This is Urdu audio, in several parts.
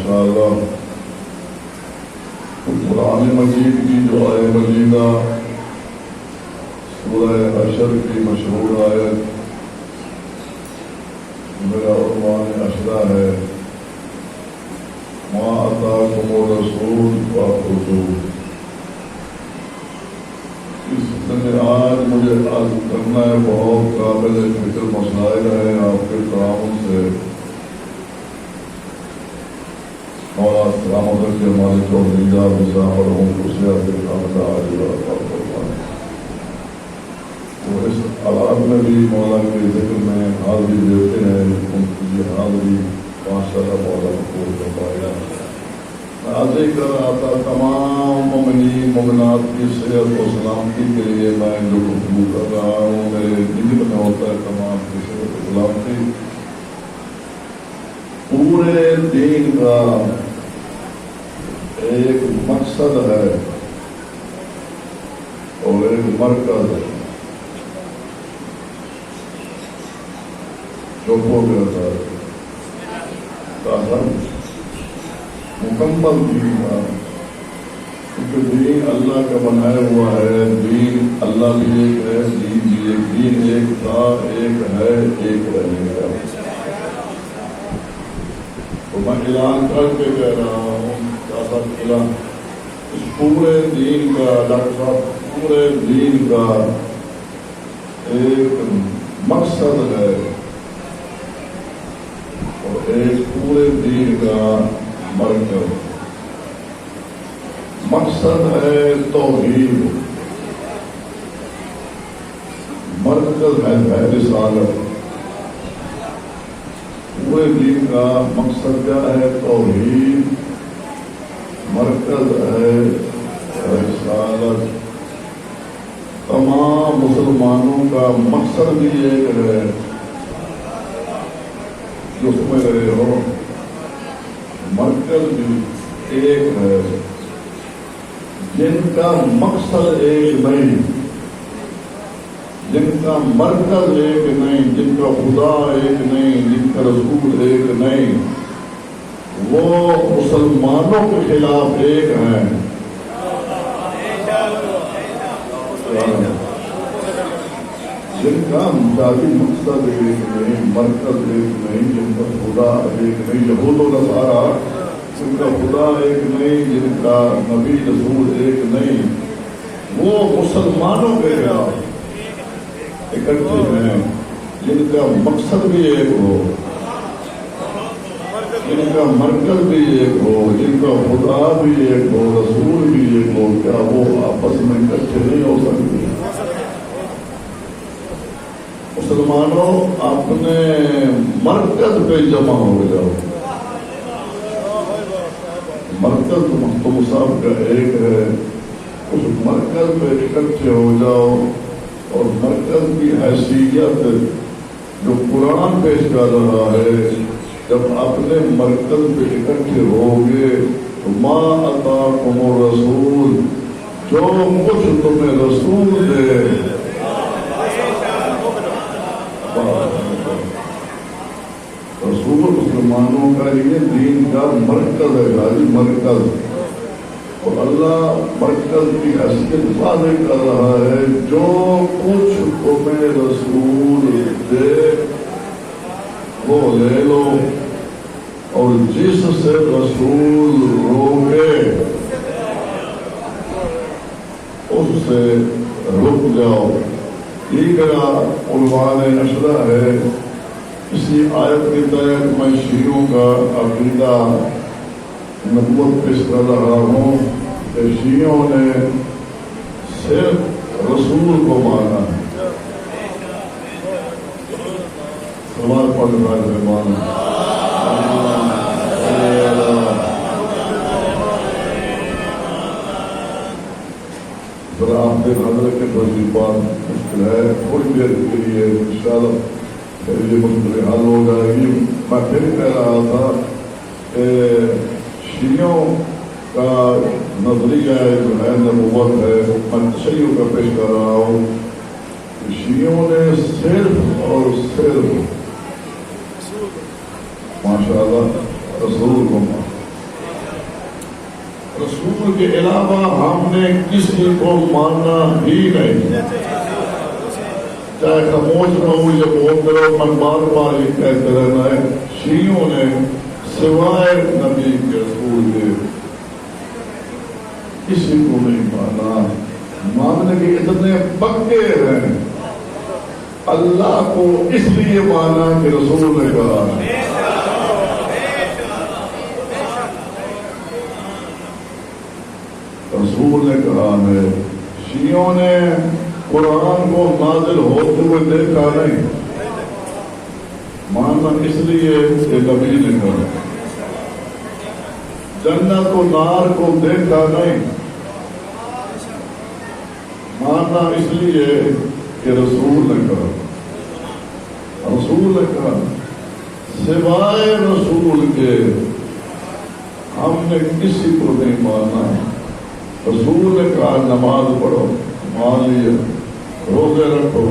ماشاءاللہ قرآن مجید کی جو آیت مجیدہ سورہ حشر کی مشہور آیت، میرا عنوان اشرا ہے ما آتاکم الرسول فخذوہ۔ اس میں آج مجھے عرض کرنا ہے، بہت قابل فکر مسائل ہیں آپ کے تعاون سے اور سلامت کے ہمارے چودھری مسافر ہوں اسے اپنے خاندہ تو اس حالات میں بھی مولا کے ذکر میں حاضری دیتے ہیں، ان کی حاضری ماشاءاللہ مولا کو بتایا۔ میں عرض کر رہا تھا تمام مومنین مومنات کی صحت و سلامتی کے لیے میں جو گفتگو کر رہا ہوں میرے دل میں ہوتا ہے تمام کی صحت و سلامتی۔ پورے دین کا ایک مقصد ہے اور ایک مرکز ہے، چپ ہو گیا تھا مکمل دین کا، کیونکہ دین اللہ کا بنایا ہوا ہے، دین اللہ بھی ایک ہے، دین بھی ایک، دین ایک تھا، ایک ہے، ایک رہے گا۔ تو میں اعلان کر کے کہہ رہا ہوں اس پورے دین کا، ڈاکٹر صاحب پورے دین کا ایک مقصد ہے اور ایک پورے دین کا مرکز۔ مقصد ہے توحید، مرکز ہے رسالت۔ پورے دین کا مقصد کیا ہے؟ توحید، مرکز ہے رسالت۔ تمام مسلمانوں کا مقصد بھی ایک ہے، جو سمجھ رہے ہو، مرکز بھی ایک ہے۔ جن کا مقصد ایک نہیں، جن کا مرکز ایک نہیں، جن کا خدا ایک نہیں، جن کا رسول ایک نہیں، وہ مسلمانوں کے خلاف ایک ہیں۔ جن کا ذاتی مقصد ایک نہیں، مرکز ایک نہیں، جن کا خدا ایک نہیں، یہود و نصارا جن کا خدا ایک نہیں، جن کا نبی رسول ایک نہیں، وہ مسلمانوں کے خلاف اکٹھے ہیں۔ جن کا مقصد بھی ایک ہو، جن کا مرکز بھی ایک ہو، جن کا خدا بھی ایک ہو، رسول بھی ایک ہو، کیا وہ آپس میں اکٹھے نہیں ہو سکتے؟ مسلمانوں اپنے مرکز پہ جمع ہو جاؤ۔ مرکز تو صاحب کا ایک ہے، اس مرکز پہ اکٹھے ہو جاؤ اور مرکز کی حیثیت جو قرآن پیش کر رہا ہے، جب اپنے مرکز پہ اکٹھے ہوگے تو ما آتاکم الرسول، جو کچھ تمہیں رسول دے، رسول مسلمانوں کا یہ دین کا مرکز ہے، غازی مرکز، اور اللہ مرکز کی حیثیت واضح کر رہا ہے، جو کچھ تمہیں رسول دے وہ لے لو، اور جس سے رسول روکے اس سے رک جاؤ۔ یہ میرا عنوان نشرہ ہے۔ اسی آیت کے تحت میں شیعوں کا عقیدہ نبوت پیش کر رہا ہوں کہ شیعوں نے صرف رسول کو مانا ہے۔ سوال پڑھ رہا ہے مانا آپ کے حضرت کے بڑی بات مشکل ہے، تھوڑی دیر کے لیے انشاءاللہ یہ مشکل حل ہو جائے گی۔ میں پھر کہہ رہا تھا کہ شیعوں کا نظریہ جو ہے نبوت ہے، میں تشیع کا پیش کر رہا ہوں کہ شیعوں نے صرف اور صرف ماشاءاللہ رسول کو رسول کے علاوہ ہم نے کسی کو ماننا ہی نہیں، چاہے خاموش نہ ہو یا بولتے رہو، من بار بار یہ کہتے رہنا ہے، شیعوں نے سوائے نبی کے رسول کے کسی کو نہیں مانا۔ ماننے کے اتنے پکے ہیں، اللہ کو اس لیے مانا کہ رسول نے کہا۔ رسول نے کہا ہے۔ شیعوں نے قرآن کو نازل ہوتے ہوئے دیکھا نہیں، ماننا اس لیے کہ نبی نے کہا۔ جنت و نار کو دیکھا نہیں، ماننا اس لیے کہ رسول نے کہا۔ رسول نے کہا، سوائے رسول کے ہم نے کسی کو نہیں مانا۔ رسول نے کہا نماز پڑھو، مان لیا، روزے رکھو،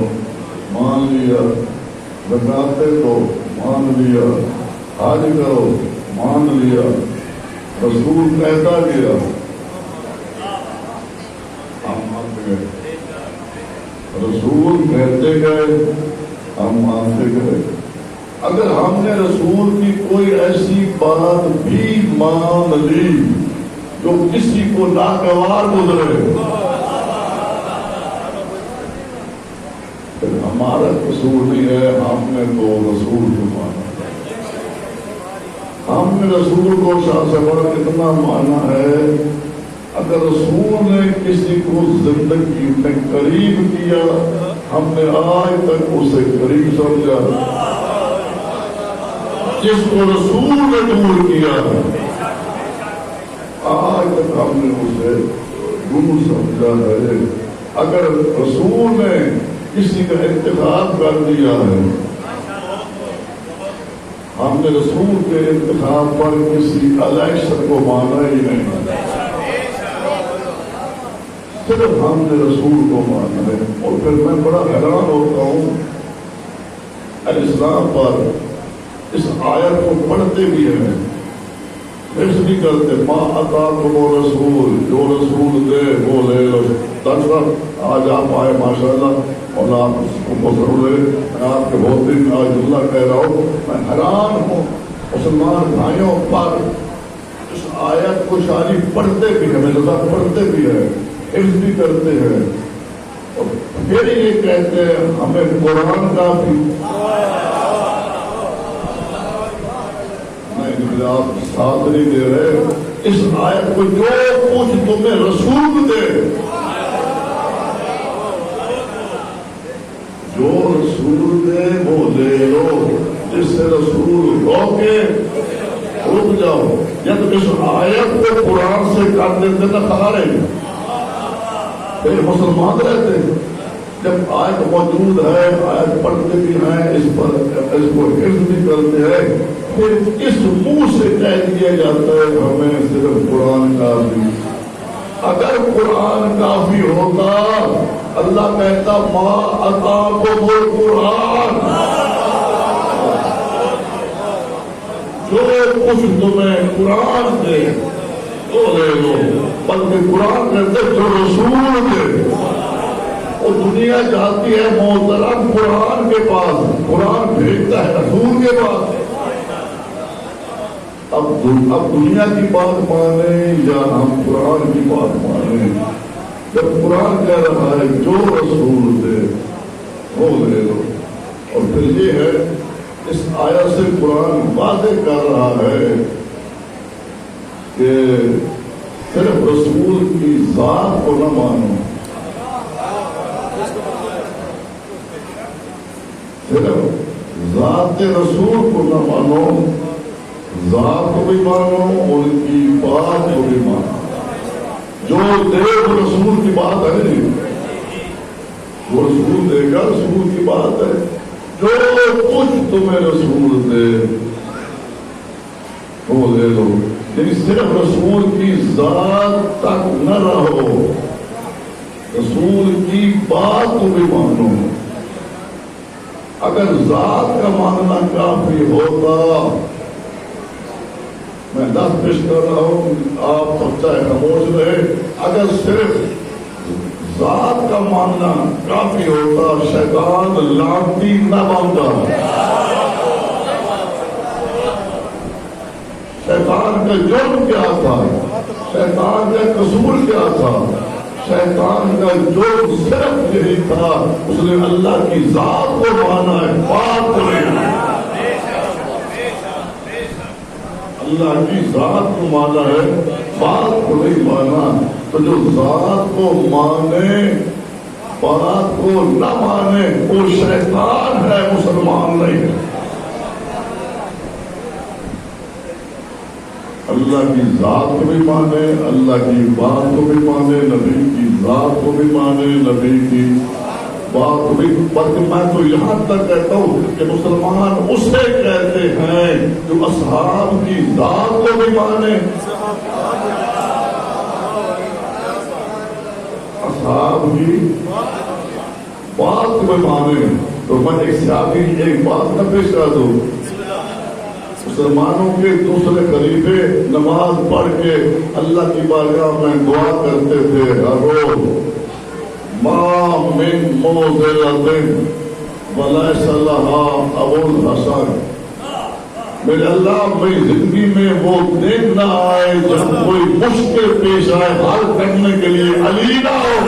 مان لیا، زکاتیں دو، مان لیا، حج کرو، مان لیا۔ رسول کہتا گیا، ہم مانتے گئے، رسول کہتے گئے، ہم مانتے گئے۔ اگر ہم نے رسول کی کوئی ایسی بات بھی مان لی جو کسی کو ناگوار گزرے، پھر ہمارا قصور نہیں ہے، ہم نے تو رسول کو مانا۔ ہم نے رسول کو شاہ سے بڑا کتنا مانا ہے، اگر رسول نے کسی کو زندگی میں قریب کیا، ہم نے آج تک اسے قریب سمجھا۔ جس کو رسول نے دور کیا، آج تک ہم نے اسے دور سمجھا ہے۔ اگر رسول نے کسی کا انتخاب کر دیا ہے، ہم نے رسول کے انتخاب پر کسی الیکشن کو مانا ہی نہیں، صرف ہم نے رسول کو مانا ہے۔ اور پھر میں بڑا حیران ہوتا ہوں الاسلام پر، اس آیت کو پڑھتے بھی ہیں، حفظ بھی کرتے، ما آتاکم الرسول، جو رسول دے وہ لے لو۔ درخت آج آپ آئے ماشاءاللہ اور آپ کو ضرور ہے، میں آپ کے بہت دن آج اللہ کہہ رہا ہوں، میں حیران ہوں مسلمان بھائیوں پر اس آیت کو شاعری پڑھتے بھی ہیں، ملتا پڑھتے بھی ہیں، حفظ بھی کرتے ہیں، اور پھر یہ کہتے ہیں ہمیں قرآن کا بھی آپ ساتھ نہیں دے رہے۔ اس آیت کو جو کچھ تمہیں رسول دے، جو رسول دے وہ لے لو، جس سے رسول روکے رک جاؤ۔ یا تو اس آیت کو قرآن سے کر دیتے نہ کھارے، پھر مسلمان رہتے۔ جب آیت موجود ہے، آیت پڑھتے بھی ہیں، اس کو حفظ بھی کرتے ہیں، پھر اس منہ سے کہہ دیا جاتا ہے ہمیں صرف قرآن کافی۔ اگر قرآن کافی ہوتا، اللہ کہتا ما آتاکم القرآن، جو کچھ تمہیں قرآن دے تو لے لو، بلکہ قرآن کہتے جو رسول دے۔ اور دنیا جاتی ہے محترم قرآن کے پاس، قرآن بھیجتا ہے رسول کے پاس۔ اب دنیا کی بات مانیں یا ہم قرآن کی بات مانیں؟ جب قرآن کہہ رہا ہے جو رسول دے وہ لے لو، اور پھر یہ ہے اس آیت سے قرآن واضح کر رہا ہے کہ صرف رسول کی ذات کو نہ مانو، صرف ذات رسول کو نہ مانو، ذات کو بھی مانو، ان کی بات کو بھی مانو۔ جو دے وہ رسول کی بات ہے نہیں، وہ رسول دے گا رسول کی بات ہے۔ جو کچھ تمہیں رسول دے وہ لے لو، یعنی صرف رسول کی ذات تک نہ رہو، رسول کی بات کو بھی مانو۔ اگر ذات کا ماننا کافی ہوتا میں دس پیش کر رہا ہوں، آپ سب چاہے خاموش رہے. اگر صرف ذات کا ماننا کافی ہوتا شیطان لعنتی نہ مانتا. شیطان کا جرم کیا تھا؟ شیطان کا قصور کیا تھا؟ شیطان کا جرم صرف یہی تھا، اس نے اللہ کی ذات کو مانا ہے، بات کو نہیں. اللہ کی ذات کو مانا ہے، بات کو نہیں مانا. تو جو ذات کو مانے بات کو نہ مانے وہ شیطان ہے، مسلمان نہیں ہے. اللہ کی ذات کو بھی مانے، اللہ کی بات کو بھی مانے، نبی کی ذات کو بھی مانے، نبی کی بات کو بھی. بلکہ میں تو یہاں تک کہتا ہوں کہ مسلمان اسے کہتے ہیں جو اصحاب کی ذات کو بھی مانے، اصحاب کی بات کو بھی مانے. تو میں ایک سیاسی ایک بات نہ پیش کر دوں. مسلمانوں کے دوسرے خلیفے نماز پڑھ کے اللہ کی بارگاہ میں دعا کرتے تھے ہر روز، ما من موذلۃ ولیس لها ابو الحسن. میرے اللہ میری زندگی میں وہ دن نہ آئے جب کوئی مشکل پیش آئے حل کرنے کے لیے علی نہ ہو.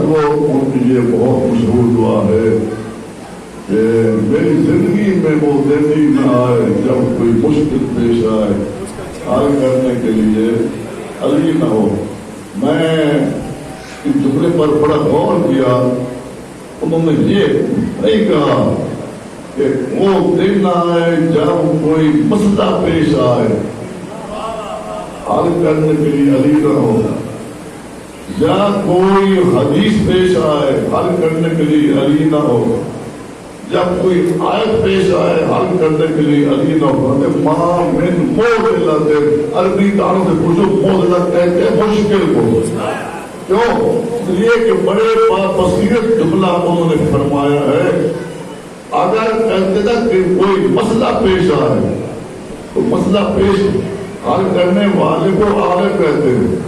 وہ ان کی یہ بہت مشہور دعا ہے کہ میری زندگی میں وہ دن ہی نہ آئے جب کوئی مشکل پیش آئے حل کرنے کے لیے علی نہ ہو. میں اس جملے پر بڑا غور کیا. انہوں نے یہ نہیں کہا کہ وہ دن نہ آئے جب کوئی مسئلہ پیش آئے حل کرنے کے لیے علی نہ ہو، یا کوئی حدیث پیش آئے حل کرنے کے لیے علی نہ ہو، جب کوئی آیت پیش آئے حل کرنے کے لیے علی نہ ہو. ماں من موذلۃ، عربی دانوں سے پوچھو موذلۃ کہتے ہیں مشکل کو. کیوں؟ اس لیے کہ بڑے بصیرت جملہ انہوں نے فرمایا ہے. اگر کہتے تھا کہ کوئی مسئلہ پیش آئے تو مسئلہ پیش حل کرنے والے کو عالم کہتے ہیں،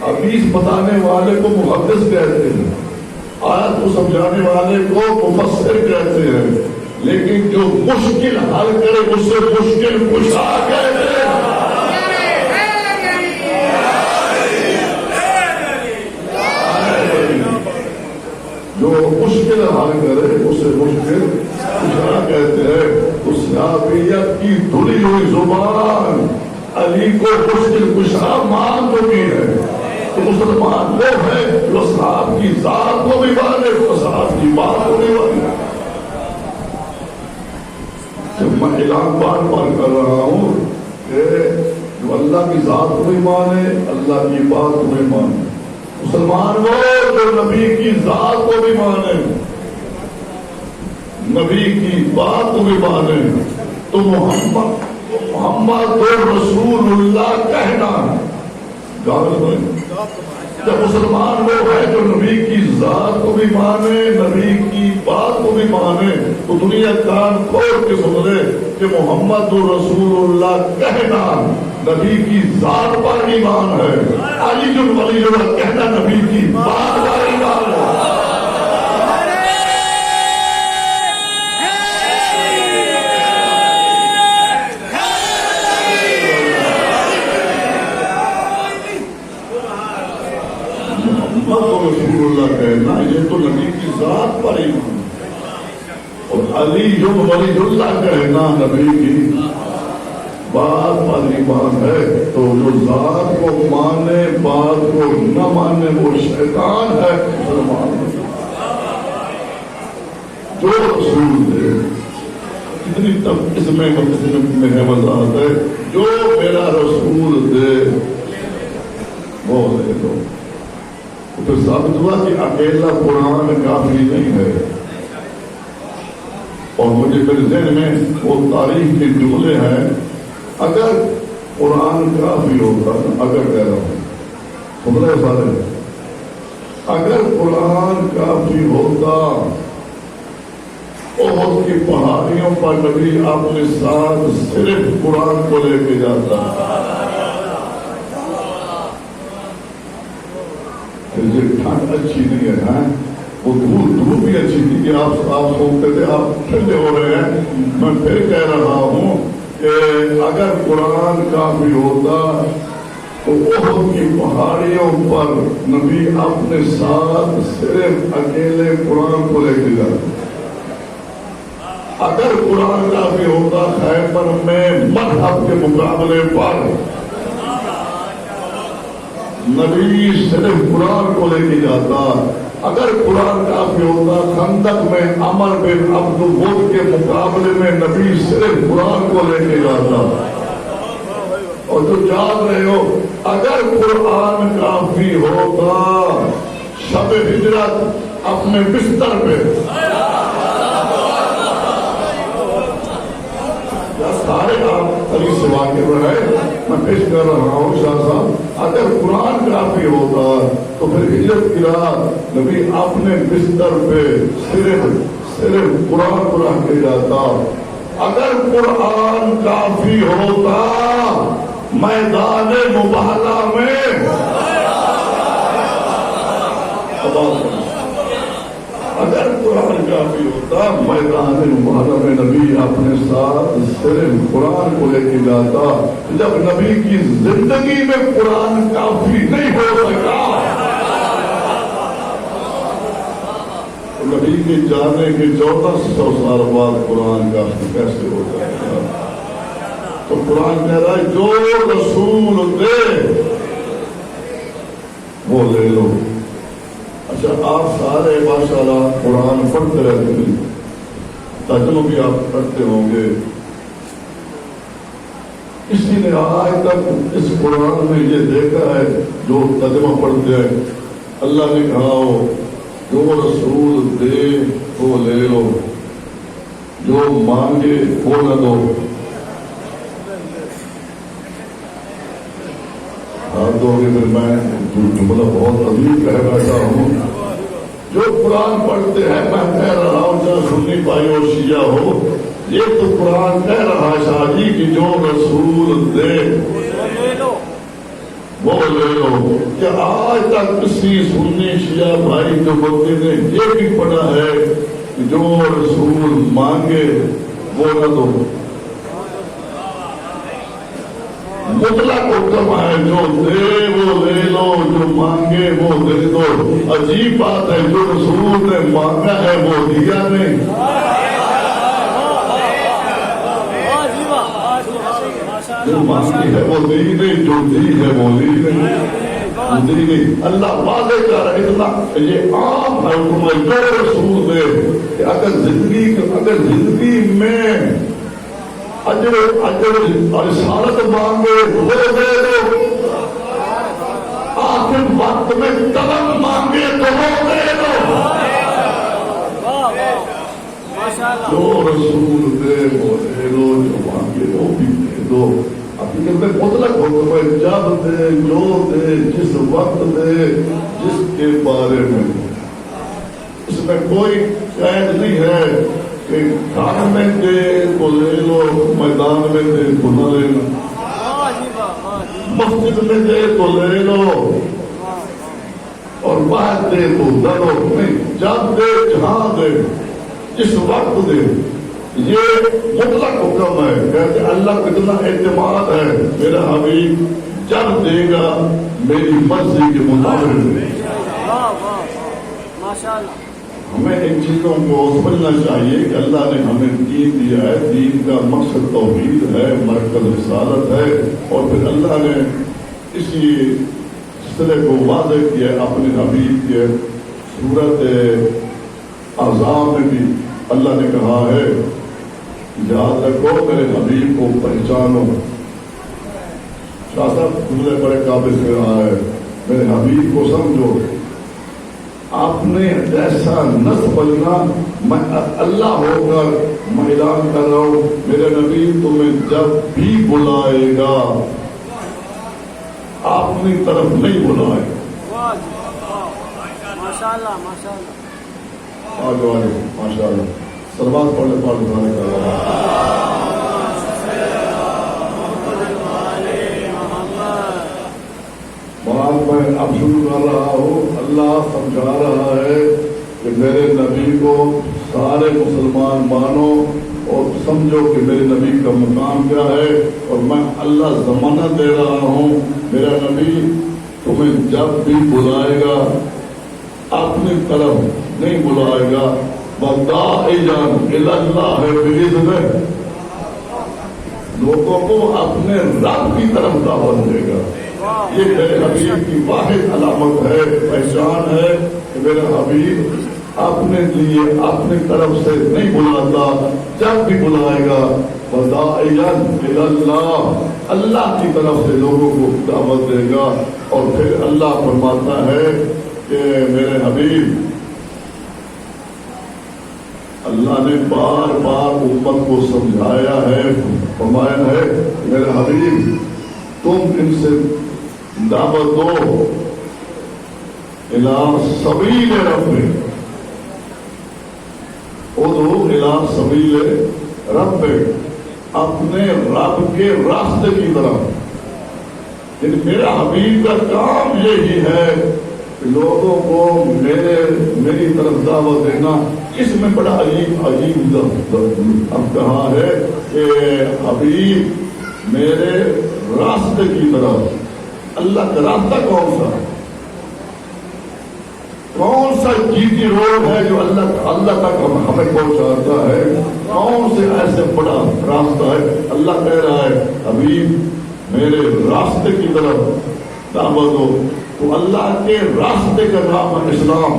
حدیث بتانے والے کو محدث کہتے ہیں، آیت کو سمجھانے والے کو مفسر کہتے ہیں. لیکن جو مشکل حل کرے اس سے مشکل کشا کہتے ہیں. جو مشکل حل کرے اس سے مشکل کشا کہتے ہیں. اس صحابیت کی دھلی ہوئی زبان علی کو مشکل کشا مان چکی ہے. تو مسلمان وہ ہے جو اصحاب کی ذات کو بھی مانے، اصحاب کی بات کو بھی مانے. جب میں اعلان بار بار کر رہا ہوں کہ جو اللہ کی ذات کو بھی مانے، اللہ کی بات کو بھی مانے. مسلمان وہ جو نبی کی ذات کو بھی مانے، نبی کی بات کو بھی مانے. تو محمد رسول اللہ کہنا جب مسلمان وہ ہے جو نبی کی ذات کو بھی مانے، نبی کی بات کو بھی مانے، تو دنیا کان کھول کے سن لے کہ محمد رسول اللہ کہنا نبی کی ذات پر ایمان ہے، علی ولی اللہ کہنا نبی کی بات پر ایمان ہے. رسول اللہ کہنا یہ تو نبی کی ذات پر ایمان ہے، اور علی ولی اللہ کہنا نبی کی بات پر ایمان ہے. تو جو ذات کو مانے بات کو نہ مانے وہ شیطان ہے. مسلمان جو رسول دے کتنی تب اس میں وضاحت ہے، جو میرا رسول دے وہ دے دو. تو ثابت ہوا کہ اکیلا قرآن کافی نہیں ہے. اور مجھے میرے ذہن میں وہ تاریخ کے جملے ہیں. اگر قرآن کافی ہوتا، اگر کہہ رہا ہوں سارے اگر قرآن کافی ہوتا احد کی پہاڑیوں پر نبی اپنے ساتھ صرف قرآن کو لے کے جاتا. یہ ٹھنڈ اچھی نہیں ہے نا، وہ دھوپ بھی اچھی نہیں کہ آپ سوچتے تھے آپ ٹھنڈے ہو رہے ہیں. میں پھر کہہ رہا ہوں کہ اگر قرآن کافی ہوتا تو احد کی پہاڑیوں پر نبی اپنے ساتھ صرف اکیلے قرآن کو لے کے جاتا. اگر قرآن کافی ہوتا خیبر میں مذہب کے مقابلے پر نبی صرف قرآن کو لے کے جاتا. اگر قرآن کافی ہوتا خندق میں عمر بن عبد الود کے مقابلے میں نبی صرف قرآن کو لے کے جاتا. اور جو جان رہے ہو اگر قرآن کافی ہوتا شب ہجرت اپنے بستر پہ سارے آپ علی سے واقع رہے. میں پیش کر رہا ہوں شاہ صاحب اگر قرآن کافی ہوتا تو پھر ہجرت کی رات نبی اپنے بستر پہ صرف قرآن کو رکھ کے جاتا. اگر قرآن کافی ہوتا میدان مباہلہ میں اگر قرآن کافی ہوتا میدان مباہلہ میں نبی اپنے ساتھ صرف قرآن کو لے کے جاتا. جب نبی کی زندگی میں قرآن کافی نہیں ہو سکا نبی کے جانے کے 1400 سال بعد قرآن کافی کیسے ہو جائے گا؟ تو قرآن کہہ رہا ہے جو رسول دے وہ لے لو. اچھا آپ سارے ماشاءاللہ قرآن پڑھتے رہتے ہیں، ترجمہ بھی آپ پڑھتے ہوں گے. کسی نے آج تک اس قرآن میں یہ دیکھا ہے جو ترجمہ پڑھتے ہیں اللہ نے کہا ہو جو رسول دے وہ لے لو، جو مانگے وہ نہ دو. ہاتھ دو گے پھر میں جملہ بہت عظیم کہہ بیٹھا ہوں. جو قرآن پڑھتے ہیں میں کہہ رہا ہوں چاہے سنی بھائی اور شیعہ ہو، یہ تو قرآن کہہ رہا ہے شاہ جی کہ جو رسول دے وہ لے لو. کہ آج تک کسی سنی شیعہ بھائی جو بندے نے یہ بھی پڑھا ہے کہ جو رسول مانگے وہ نہ دو. مطلق حکم ہے جو دے وہ لے لو، جو مانگے وہ دے دو. عجیب بات ہے جو رسول نے مانگا ہے وہ دیا نہیں. جو مانگی ہے وہ دی نہیں، جو دی ہے وہ دی نہیں. اللہ واضح کر رہا ہے اتنا یہ عام ہے حکم ہے جو رسول دے کہ اگر زندگی میں اجر اور رسالت مانگے وہ دے دو، آخر وقت میں طلب مانگے تو وہ دے دو. جو رسول دے وہ دے دو، جو مانگے وہ بھی دے دو. ابھی کہتے ہیں مطلق حکم ہے جب دے جو دے جس وقت دے جس کے بارے میں. اس میں کوئی قید نہیں ہے کہ گھر میں دے تو لے لو، میدان میں دے تو نہ لے لو، مسجد میں دے تو لے لو اور باہر دے تو نہ لو. نہیں، جب دے جہاں دے جس وقت دے یہ مطلق حکم ہے. کہتے اللہ کا اتنا اعتماد ہے میرا حبیب جب دے گا میری مرضی کے مطابق دے. ہمیں ان چیزوں کو سمجھنا چاہیے کہ اللہ نے ہمیں دین دیا ہے، دین کا مقصد توحید ہے، مرکز رسالت ہے. اور پھر اللہ نے اسی سلسلے کو واضح کیا اپنے حبیب کے سورت احزاب میں بھی اللہ نے کہا ہے یاد رکھو میرے حبیب کو پہچانو. شاہ صاحب جملے بڑے قابل سے رہا ہے میرے حبیب کو سمجھو. آپ نے ایسا نہ سمجھنا میں اللہ ہو کر میں اعلان کر رہا ہوں میرے نبی تمہیں جب بھی بلائے گا اپنی طرف نہیں بلائے. ماشاءاللہ ماشاءاللہ آگے والے ماشاء اللہ سلوات پڑھنے پڑھنے کا بات میں اب شروع کر رہا ہوں. اللہ سمجھا رہا ہے کہ میرے نبی کو سارے مسلمان مانو اور سمجھو کہ میرے نبی کا مقام کیا ہے. اور میں اللہ ضمانت دے رہا ہوں میرا نبی تمہیں جب بھی بلائے گا اپنی طرف نہیں بلائے گا. وَدَاعِيًا إِلَى اللَّهِ بِإِذْنِهِ لوگوں کو اپنے رب کی طرف دعوت دے گا. یہ میرے حبیب کی واحد علامت ہے, پہچان ہے کہ میرا حبیب اپنے لیے اپنی طرف سے نہیں بلاتا, جب بھی بلائے گا وَدَاعِيًا إِلَى اللَّهِ اللہ کی طرف سے لوگوں کو دعوت دے گا. اور پھر اللہ فرماتا ہے کہ میرے حبیب اللہ نے بار بار امت کو سمجھایا ہے, فرمایا ہے میرے حبیب تم ان سے دعوت دو الی سبیل ربک, ادعو الی سبیل ربک اپنے رب کے راستے کی طرف. یعنی میرا حبیب کا کام یہی ہے کہ لوگوں کو میری طرف دعوت دینا. اس میں بڑا عجیب اب کہا ہے کہ حبیب میرے راستے کی طرف. اللہ کا راستہ کون سا جیتی روڈ ہے جو اللہ تک ہمیں پہنچاتا ہے؟ کون سے ایسے بڑا راستہ ہے؟ اللہ کہہ رہا ہے حبیب میرے راستے کی طرف دعوت دو. تو اللہ کے راستے کا نام ہے اسلام.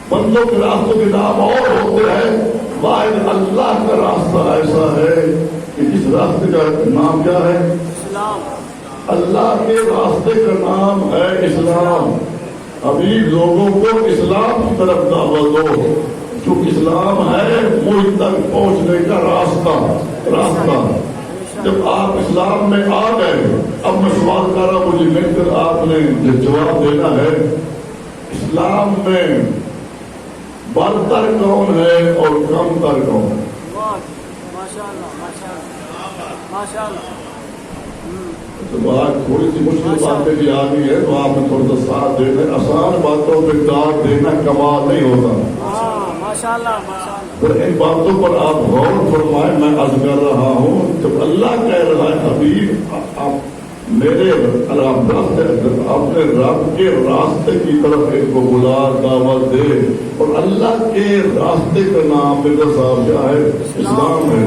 بندوں کے راستوں کے نام اور ہوتے ہیں, واحد اللہ کا راستہ ایسا ہے کہ جس راستے کا نام کیا ہے؟ اسلام. اللہ کے راستے کا نام ہے اسلام. ابھی لوگوں کو اسلام کی طرف دعوت دو. جو اسلام ہے مجھ تک پہنچنے کا راستہ. جب آپ اسلام میں آ گئے, اب میں سوال کر رہا ہوں, مجھے مل کر آپ نے جواب دینا ہے. اسلام میں برتر کون ہے اور کم تر کون ہے؟ تو بات تھوڑی سی مشکل باتیں بھی آ گئی ہے تو آپ نے تھوڑا سا ساتھ دینا. آسان باتوں پہ داد دینا کمال نہیں ہوتا. پھر ان باتوں پر آپ غور فرمائیں. میں عرض کر رہا ہوں جب اللہ کہہ رہا ہے حبیب آپ میرے اپنے رب کے راستے کی طرف ایک کو بلا دعوت دے, اور اللہ کے راستے کا نام میرا صاحب کیا ہے؟ اسلام ہے.